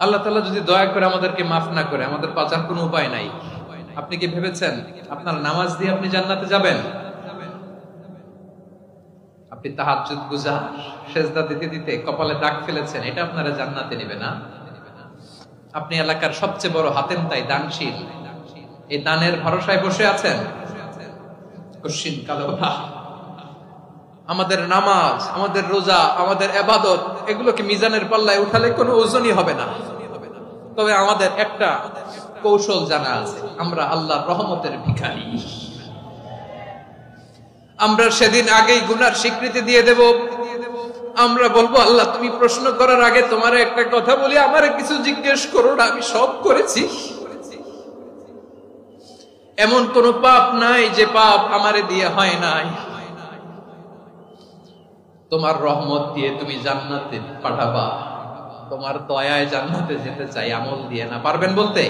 আল্লাহ তাআলা যদি দয়া করে আমাদেরকে মাফ না করে, আমাদের বাঁচার কোনো উপায় নাই। আপনি কি ভেবেছেন আপনার নামাজ দিয়ে আপনি জান্নাতে যাবেন? আপনি তাহাজ্জুদ গুজার, সেজদা দিতে দিতে কপালে দাগ ফেলেছেন, এটা আপনারা জান্নাতে নেবে না। আপনি এলাকার সবচেয়ে বড় হাতেম তাই দানশীল, এই দানের ভরসায় বসে আছেন। কশিন কালো আমাদের নামাজ, আমাদের রোজা, আমাদের ইবাদত, এগুলোকে মিজানের পাল্লায় উঠালে কোনো ওজনই হবে না। তবে আমাদের একটা কৌশল জানা আছে, আমরা আল্লাহর রহমতের ভিখারি। আমরা সেদিন আগেই গুনার স্বীকৃতি দিয়ে দেব। আমরা বলবো, আল্লাহ তুমি প্রশ্ন করার আগে তোমার একটা কথা বলি, আমারে কিছু জিজ্ঞেস করো না, আমি সব করেছি। এমন কোন পাপ নাই যে পাপ আমারে দিয়ে হয় নাই। তোমার রহমত দিয়ে তুমি জান্নাতে পাঠাবা, তোমার দয়ায় জান্নাতে যেতে চাই, আমল দিয়ে না। পারবেন বলতে?